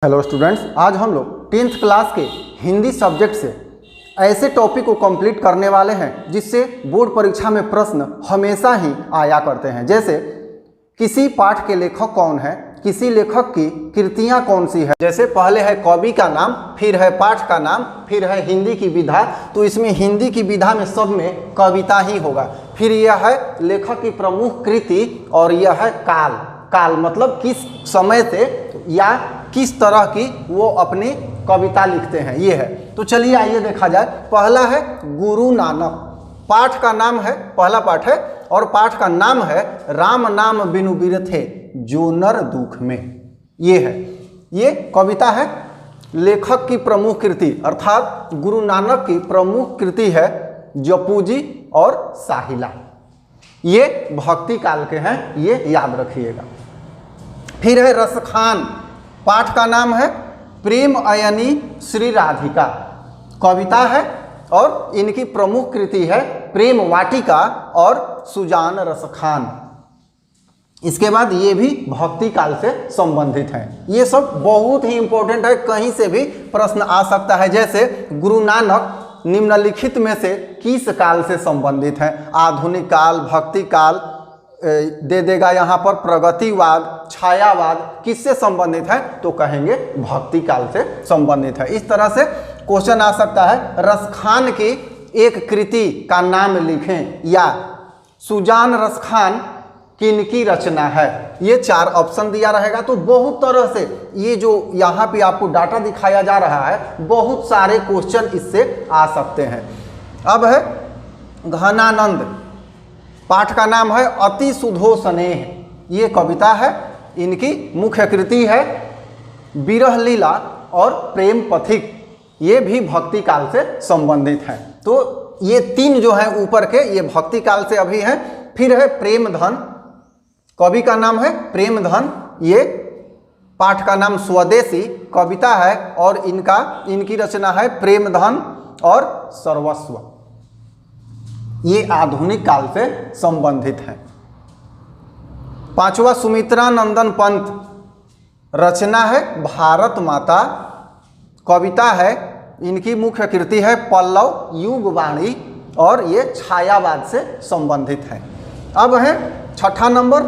Hello students, आज हम लोग 10th क्लास के हिंदी सब्जेक्ट से ऐसे टॉपिक को कंप्लीट करने वाले हैं जिससे बोर्ड परीक्षा में प्रश्न हमेशा ही आया करते हैं। जैसे किसी पाठ के लेखक कौन है, किसी लेखक की कृतियां कौन सी है। जैसे पहले है कवि का नाम, फिर है पाठ का नाम, फिर है हिंदी की विधा। तो इसमें हिंदी की विधा में सब में कविता ही होगा। फिर यह है लेखक की प्रमुख कृति और यह है काल। काल मतलब किस समय से या किस तरह की वो अपनी कविता लिखते हैं, ये है। तो चलिए आइए देखा जाए। पहला है गुरु नानक। पाठ का नाम है, पहला पाठ है और पाठ का नाम है राम नाम बिनु बिरथे जो नर दुख में। ये है, ये कविता है। लेखक की प्रमुख कृति अर्थात गुरु नानक की प्रमुख कृति है जपूजी और साहिला। ये भक्ति काल के हैं, ये याद रखिएगा। फिर है रसखान। पाठ का नाम है प्रेम अयनी श्री राधिका। कविता है और इनकी प्रमुख कृति है प्रेम वाटिका और सुजान रसखान। इसके बाद ये भी भक्ति काल से संबंधित है। ये सब बहुत ही इंपॉर्टेंट है, कहीं से भी प्रश्न आ सकता है। जैसे गुरु नानक निम्नलिखित में से किस काल से संबंधित है। आधुनिक काल, भक्ति काल दे देगा यहाँ पर, प्रगतिवाद, छायावाद, किससे संबंधित है तो कहेंगे भक्ति काल से संबंधित है। इस तरह से क्वेश्चन आ सकता है। रसखान की एक कृति का नाम लिखें या सुजान रसखान किनकी रचना है। ये 4 ऑप्शन दिया रहेगा। तो बहुत तरह से ये जो यहाँ पे आपको डाटा दिखाया जा रहा है, बहुत सारे क्वेश्चन इससे आ सकते हैं। अब है घनानंद। पाठ का नाम है अति सुधो स्नेह। ये कविता है, इनकी मुख्य कृति है विरह लीला और प्रेम पथिक। ये भी भक्ति काल से संबंधित है। तो ये 3 जो है ऊपर के, ये भक्ति काल से अभी हैं। फिर है प्रेमधन। कवि का नाम है प्रेमधन। ये पाठ का नाम स्वदेशी। कविता है और इनकी रचना है प्रेमधन और सर्वस्व। ये आधुनिक काल से संबंधित है। 5वां सुमित्रा नंदन पंत। रचना है भारत माता। कविता है, इनकी मुख्य कृति है पल्लव युगवाणी और ये छायावाद से संबंधित है। अब है 6ठा नंबर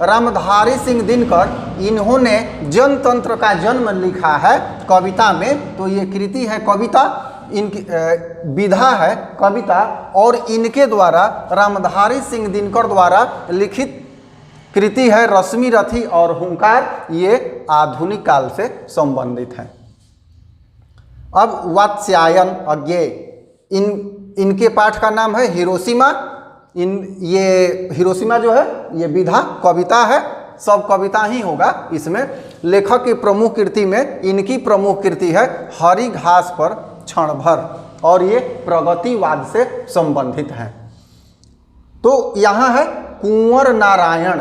रामधारी सिंह दिनकर। इन्होंने जनतंत्र का जन्म लिखा है कविता में। तो ये कृति है कविता, इनकी विधा है कविता और इनके द्वारा रामधारी सिंह दिनकर द्वारा लिखित कृति है रश्मि रथी और हुंकार। ये आधुनिक काल से संबंधित है। अब वात्स्यायन अज्ञेय। इनके पाठ का नाम है हिरोशिमा। ये हिरोशिमा जो है ये विधा कविता है, सब कविता ही होगा इसमें। लेखक की प्रमुख कृति में इनकी प्रमुख कृति है हरी घास पर क्षण भर और ये प्रगतिवाद से संबंधित है। तो यहाँ है कुंवर नारायण,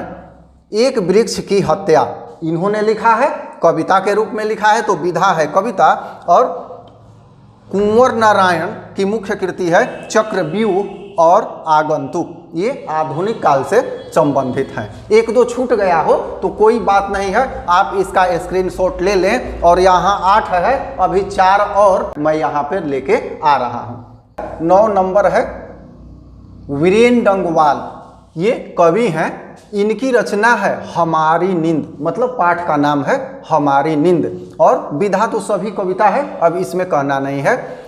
एक वृक्ष की हत्या। इन्होंने लिखा है, कविता के रूप में लिखा है, तो विधा है कविता। और कुंवर नारायण की मुख्य कृति है चक्रव्यूह और आगंतुक। ये आधुनिक काल से संबंधित है। 1-2 छूट गया हो तो कोई बात नहीं है, आप इसका स्क्रीनशॉट ले लें। और यहाँ 8 है, अभी 4 और मैं यहाँ पर लेके आ रहा हूँ। 9 नंबर है वीरेन डंगवाल। ये कवि हैं, इनकी रचना है हमारी नींद। मतलब पाठ का नाम है हमारी नींद और विधा तो सभी कविता है, अब इसमें कहना नहीं है।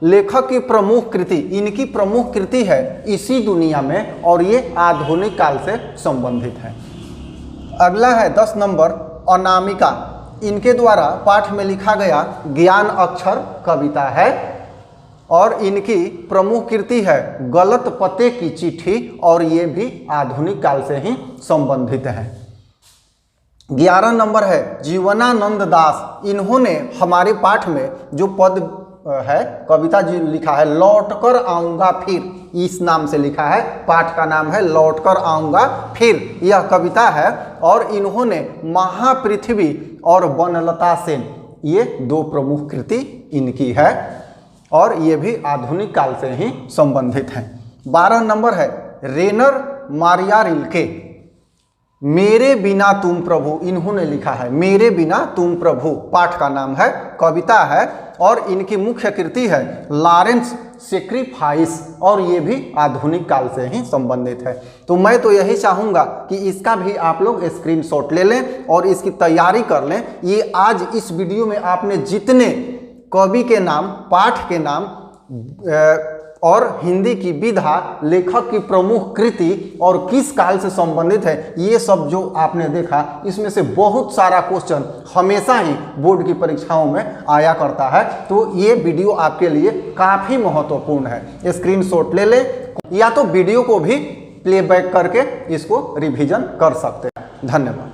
लेखक की प्रमुख कृति, इनकी प्रमुख कृति है इसी दुनिया में और ये आधुनिक काल से संबंधित है। अगला है 10 नंबर अनामिका। इनके द्वारा पाठ में लिखा गया ज्ञान अक्षर कविता है और इनकी प्रमुख कृति है गलत पते की चिट्ठी और ये भी आधुनिक काल से ही संबंधित है। 11 नंबर है जीवनानंद दास। इन्होंने हमारे पाठ में जो पद है कविता जी लिखा है लौट कर आऊँगा फिर, इस नाम से लिखा है। पाठ का नाम है लौट कर आऊँगा फिर, यह कविता है। और इन्होंने महापृथ्वी और वनलता सेन, ये 2 प्रमुख कृति इनकी है और ये भी आधुनिक काल से ही संबंधित हैं। 12 नंबर है रेनर मारिया रिल्के। मेरे बिना तुम प्रभु, इन्होंने लिखा है मेरे बिना तुम प्रभु। पाठ का नाम है, कविता है और इनकी मुख्य कृति है लॉरेंस सेक्रीफाइस और ये भी आधुनिक काल से ही संबंधित है। तो मैं तो यही चाहूँगा कि इसका भी आप लोग स्क्रीनशॉट ले लें और इसकी तैयारी कर लें। ये आज इस वीडियो में आपने जितने कवि के नाम, पाठ के नाम और हिंदी की विधा, लेखक की प्रमुख कृति और किस काल से संबंधित है, ये सब जो आपने देखा, इसमें से बहुत सारा क्वेश्चन हमेशा ही बोर्ड की परीक्षाओं में आया करता है। तो ये वीडियो आपके लिए काफ़ी महत्वपूर्ण है। स्क्रीनशॉट ले लें या तो वीडियो को भी प्लेबैक करके इसको रिवीजन कर सकते हैं। धन्यवाद।